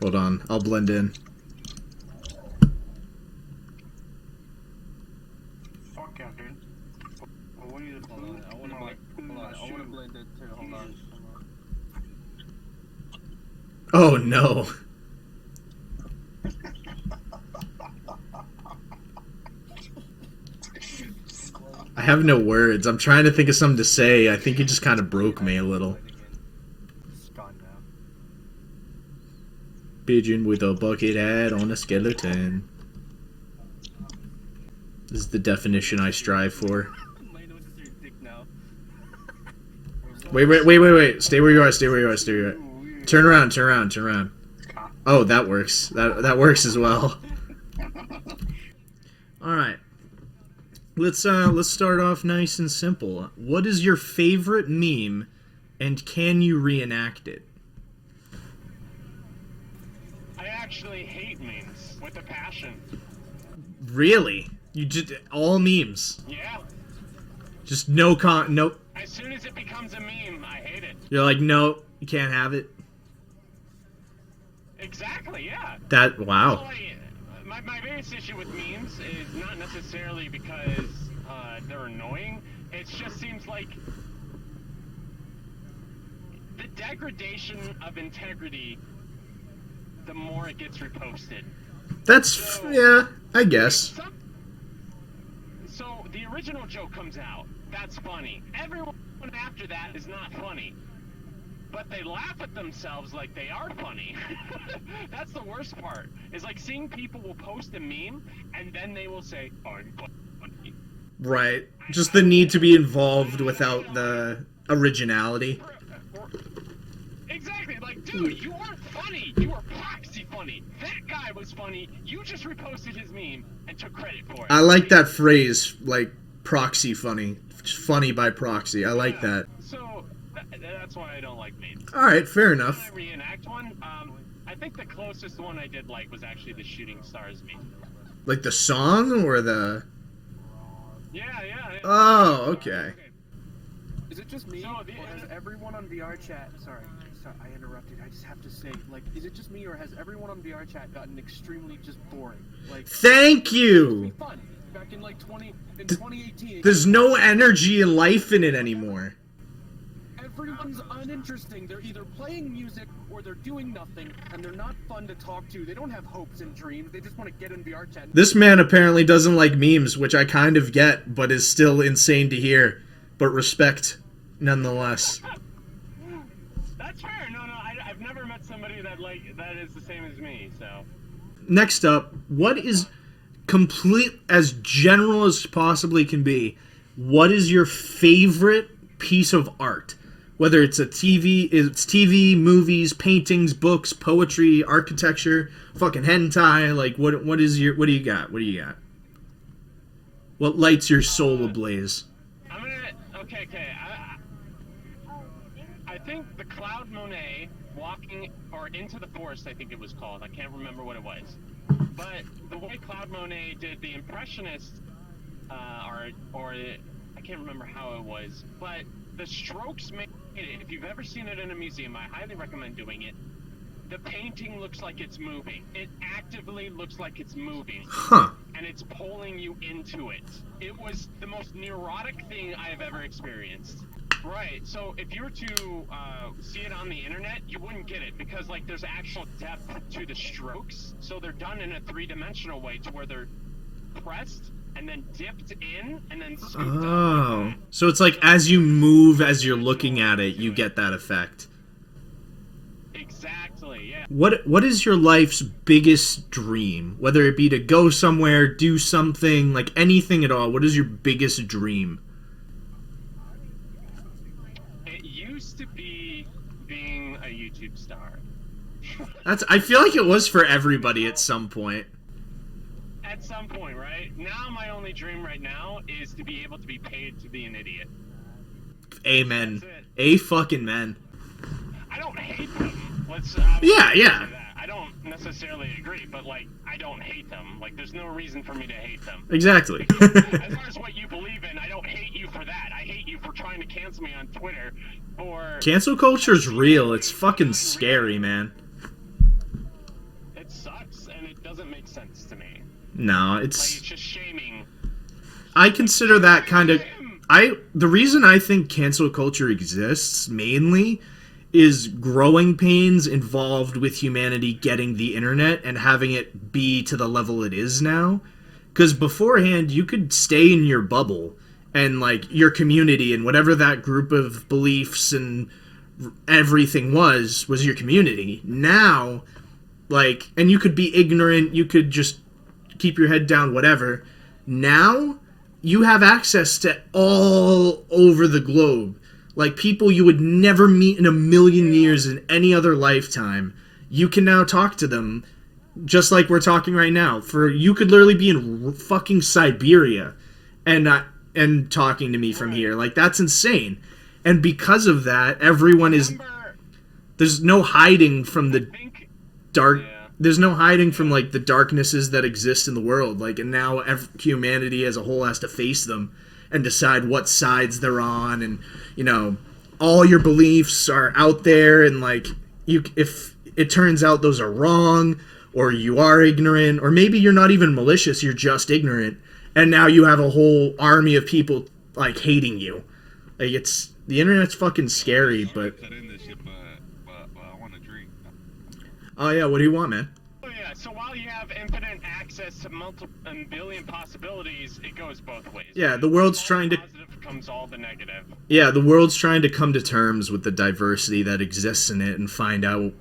Hold on, I'll blend in. Fuck yeah, dude. What are you Hold on, I wanna blend in too. Hold on. Oh no. I have no words. I'm trying to think of something to say. I think you just kind of broke me a little. It's gone now. Pigeon with a bucket hat on a skeleton. This is the definition I strive for. Wait. Stay where you are, stay where you are, stay where you are. Turn around. Oh, that works. That works as well. Alright. Let's start off nice and simple. What is your favorite meme, and can you reenact it? I actually hate memes with a passion. Really? You just all memes? Yeah. Just no. As soon as it becomes a meme, I hate it. You're like, no, you can't have it. Exactly, yeah. Wow. So, like, my biggest issue with memes is not necessarily because they're annoying. It just seems like the degradation of integrity, the more it gets reposted. Yeah, I guess. So the original joke comes out. That's funny. Everyone after that is not funny. But they laugh at themselves like they are funny. That's the worst part. Is like seeing people will post a meme and then they will say, I'm funny. Right. Just the need to be involved without the originality. Exactly. Like, dude, you aren't funny. You are proxy funny. That guy was funny. You just reposted his meme and took credit for it. I like that phrase, like, proxy funny. Funny by proxy. I like that. So, that's why I don't like memes. Alright, fair enough. When I reenact one, I think the closest one I did like was actually the Shooting Stars meme. Like the song or the... Yeah. Oh, okay. Is it just me, or has everyone on VRchat... Sorry, I interrupted. I just have to say, like, is it just me, or has everyone on VRchat gotten extremely just boring? Like, Thank you! it was fun. Back in, like, 2018... There's no energy and life in it anymore. Everyone's uninteresting. They're either playing music or they're doing nothing, and they're not fun to talk to. They don't have hopes and dreams. They just want to get in VRchat. This man apparently doesn't like memes, which I kind of get, but is still insane to hear. But respect, nonetheless. That's fair. No, I've never met somebody that is the same as me, so... Next up, what is complete, as general as possibly can be, what is your favorite piece of art? Whether it's TV, movies, paintings, books, poetry, architecture, fucking hentai, like what do you got? What lights your soul ablaze? Okay. I think the Cloud Monet walking or into the forest, I think it was called. I can't remember what it was. But the way Cloud Monet did the Impressionist, or I can't remember how it was, but the strokes made it. If you've ever seen it in a museum, I highly recommend doing it. The painting looks like it's moving. It actively looks like it's moving. Huh. And it's pulling you into it. It was the most neurotic thing I have ever experienced. Right, so if you were to see it on the internet, you wouldn't get it because, like, there's actual depth to the strokes. So they're done in a three-dimensional way to where they're pressed and then dipped in and then scooped up. Oh. So it's like as you move, as you're looking at it, you get that effect. Exactly, yeah. What is your life's biggest dream? Whether it be to go somewhere, do something, like anything at all, what is your biggest dream? It used to be being a YouTube star. I feel like it was for everybody at some point. At some point, right? Now my only dream right now is to be able to be paid to be an idiot. Amen. That's it. A fucking men. I don't hate them. Let's Yeah. say that. I don't necessarily agree, but like I don't hate them. Like there's no reason for me to hate them. Exactly. As far as what you believe in, I don't hate you for that. I hate you for trying to cancel me on Twitter for Cancel culture's real. It's fucking scary, man. No, Like, it's... it's just shaming. I consider that kind of... Him. The reason I think cancel culture exists, mainly, is growing pains involved with humanity getting the internet and having it be to the level it is now. Because beforehand, you could stay in your bubble and, like, your community and whatever that group of beliefs and everything was your community. Now, like, and you could be ignorant, you could just keep your head down, whatever. Now, you have access to all over the globe. Like, people you would never meet in a million years in any other lifetime. You can now talk to them just like we're talking right now. You could literally be in fucking Siberia and talking to me from here. Like, that's insane. And because of that, everyone is... There's no hiding from the dark... There's no hiding from, like, the darknesses that exist in the world. Like, and now humanity as a whole has to face them and decide what sides they're on. And, you know, all your beliefs are out there. And, like, if it turns out those are wrong, or you are ignorant, or maybe you're not even malicious, you're just ignorant. And now you have a whole army of people, like, hating you. Like, the internet's fucking scary, but... I want to drink. Oh, yeah, what do you want, man? Oh, yeah, so while you have infinite access to multiple and billion possibilities, it goes both ways. Yeah, the world's trying to... Positive comes all the negative. Yeah, the world's trying to come to terms with the diversity that exists in it and find out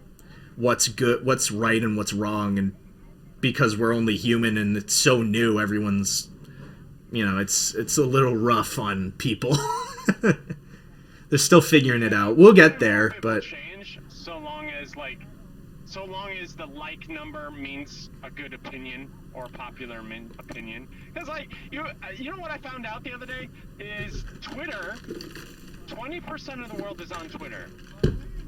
what's good, what's right, and what's wrong. And because we're only human and it's so new, everyone's... You know, it's a little rough on people. They're still figuring it out. We'll get there, but... Change so long as the like number means a good opinion or popular opinion. Because, like, you know what I found out the other day is Twitter. 20% of the world is on Twitter.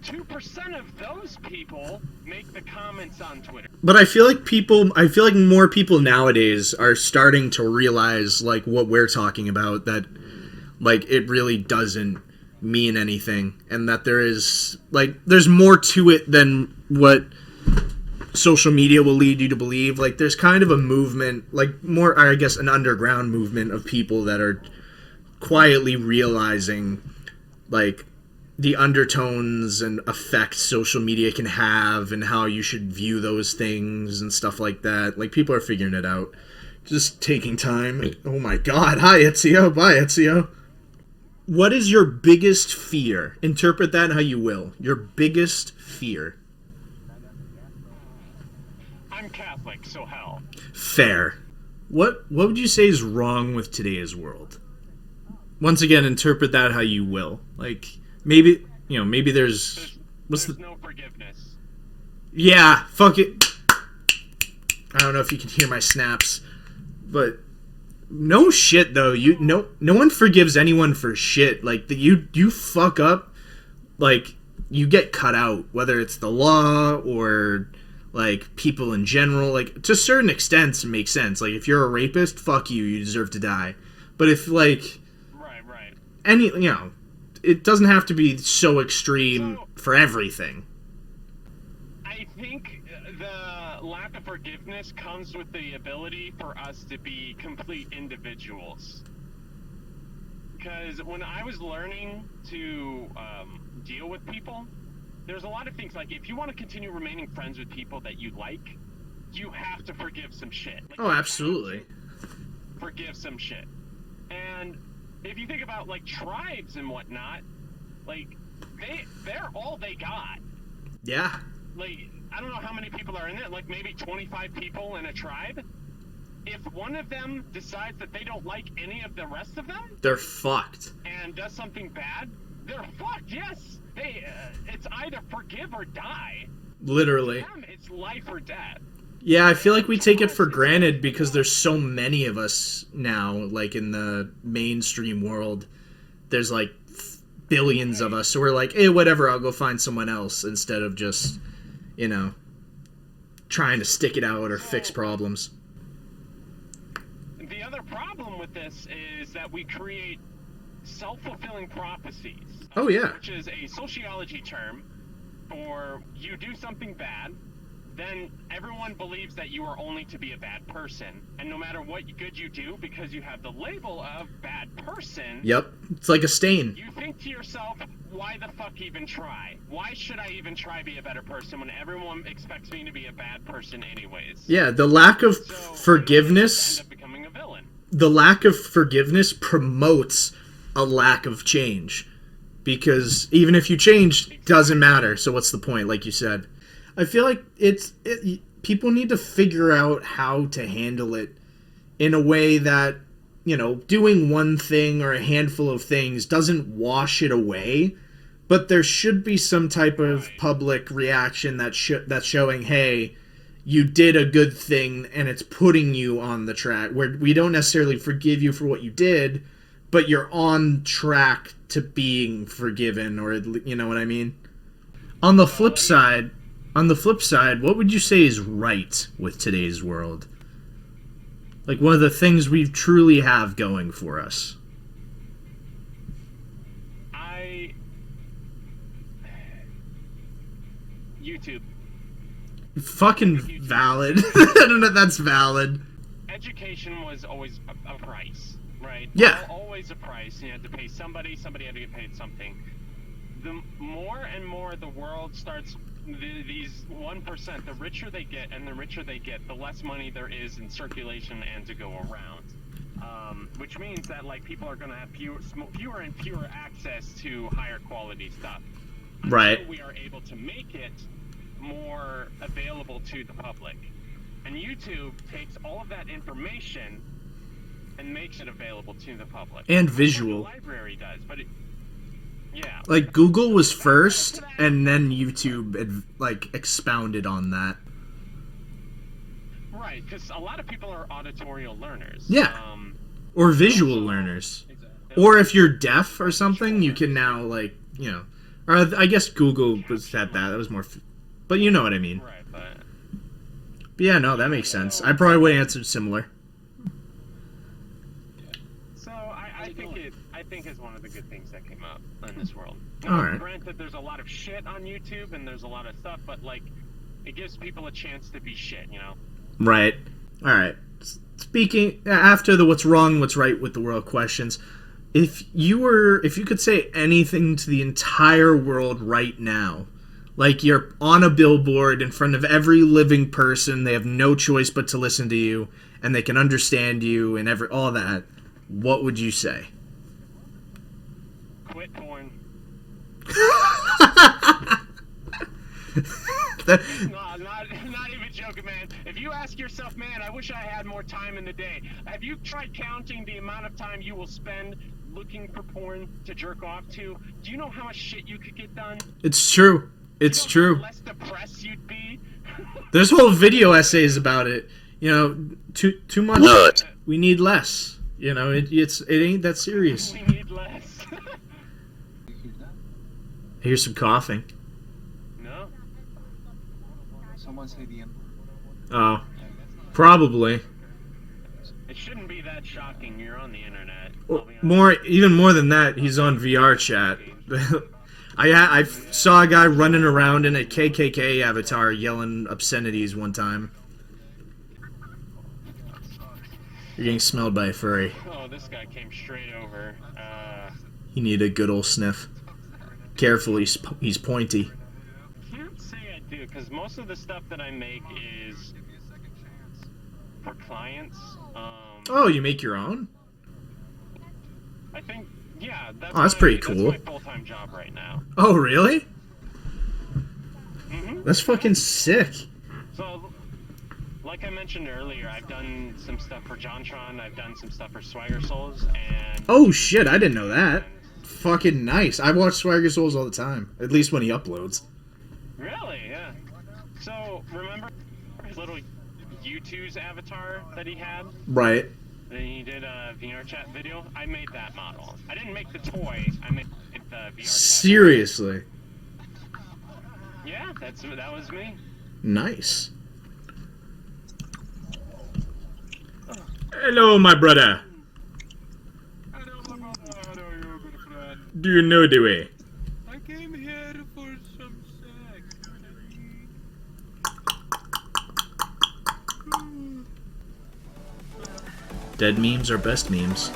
2% of those people make the comments on Twitter. But I feel like more people nowadays are starting to realize, like, what we're talking about, that, like, it really doesn't mean anything, and that there's more to it than what social media will lead you to believe. Like, there's kind of a movement, like, more, I guess, an underground movement of people that are quietly realizing, like, the undertones and effects social media can have and how you should view those things and stuff like that. Like, people are figuring it out. Just taking time. Oh my god. Hi, Ezio. Bye, Ezio. What is your biggest fear? Interpret that how you will. Your biggest fear. I'm Catholic, so hell. Fair. What would you say is wrong with today's world? Once again, interpret that how you will. Like, maybe there's no forgiveness. Yeah, fuck it. I don't know if you can hear my snaps, but no shit though. No one forgives anyone for shit. Like, you fuck up, like, you get cut out, whether it's the law or, like, people in general. Like, to a certain extent it makes sense. Like, if you're a rapist, fuck you deserve to die. But if, like, right, any, you know, it doesn't have to be so extreme for everything. I think the lack of forgiveness comes with the ability for us to be complete individuals. Because when I was learning to deal with people, there's a lot of things, like, if you want to continue remaining friends with people that you like, you have to forgive some shit. Like, Oh, absolutely. forgive some shit. And if you think about, like, tribes and whatnot, like, they're all they got. Yeah. Like, I don't know how many people are in it, like, maybe 25 people in a tribe. If one of them decides that they don't like any of the rest of them, They're fucked. and does something bad, they're fucked, yes! Hey, it's either forgive or die. Literally. For them, it's life or death. Yeah, I feel like we take it for granted because there's so many of us now, like, in the mainstream world. There's, like, billions of us, so we're like, hey, whatever, I'll go find someone else, instead of just, you know, trying to stick it out or fix problems. The other problem with this is that we create self-fulfilling prophecies. Oh, yeah. Which is a sociology term for you do something bad, then everyone believes that you are only to be a bad person. And no matter what good you do, because you have the label of bad person... Yep. It's like a stain. You think to yourself, why the fuck even try? Why should I even try to be a better person when everyone expects me to be a bad person anyways? Yeah, the lack of So, forgiveness... end up becoming a villain. The lack of forgiveness promotes a lack of change. Because even if you change, it doesn't matter. So what's the point, like you said? I feel like people need to figure out how to handle it in a way that, you know, doing one thing or a handful of things doesn't wash it away, but there should be some type of public reaction that's showing, hey, you did a good thing and it's putting you on the track, where we don't necessarily forgive you for what you did, but you're on track to being forgiven, or you know what I mean? On the flip side, what would you say is right with today's world? Like, one of the things we truly have going for us. YouTube. Fucking valid. I don't know if that's valid. Education was always a price, right? Yeah. Always a price. You had to pay somebody had to get paid something. The more and more the world starts, these 1%, the richer they get, and the richer they get, the less money there is in circulation and to go around. Which means that, like, people are going to have fewer and fewer access to higher quality stuff. Right. Until we are able to make it more available to the public. And YouTube takes all of that information and makes it available to the public. And That's visual. what the library does, but yeah. Like, Google was first, and then YouTube expounded on that. Right, because a lot of people are auditorial learners. Yeah. Or visual learners. Or if you're deaf or something, you can now, like, you know... Or I guess Google had that. That was more... But you know what I mean. Right, But yeah, no, that makes sense. I probably would have answered similar. So I think it's one of the good things that came up in this world. All right. Granted, there's a lot of shit on YouTube and there's a lot of stuff, but like, it gives people a chance to be shit, you know? Right. All right. Speaking after the what's wrong, what's right with the world questions, if you could say anything to the entire world right now, like you're on a billboard in front of every living person, they have no choice but to listen to you, and they can understand you and all that, what would you say? Quit porn. No, not even joking, man. If you ask yourself, man, I wish I had more time in the day. Have you tried counting the amount of time you will spend looking for porn to jerk off to? Do you know how much shit you could get done? It's true. It's true. How less depressed you'd be. There's whole video essays about it. You know, too much. What? We need less. You know, it ain't that serious. We need less. Here's some coughing. No. Someone say the M. Oh, probably. It shouldn't be that shocking. You're on the internet. Even more than that, he's on VRchat. I saw a guy running around in a KKK avatar yelling obscenities one time. You're getting smelled by a furry. Oh, this guy came straight over. You need a good old sniff. Careful, he's pointy. Can't say I do, because most of the stuff that I make is for clients. Oh, you make your own? I think, yeah. That's pretty cool. That's my full-time job right now. Oh, really? Mm-hmm. That's fucking sick. So, like I mentioned earlier, I've done some stuff for JonTron, I've done some stuff for Swagger Souls, and... Oh, shit, I didn't know that. Fucking nice. I watch Swagger Souls all the time. At least when he uploads. Really? Yeah. So, remember his little U2's avatar that he had? Right. And he did a VRchat video? I made that model. I didn't make the toy, I made the VRchat. Seriously? Yeah, that was me. Nice. Hello, my brother. Do you know the way? I came here for some sex. Dead memes are best memes.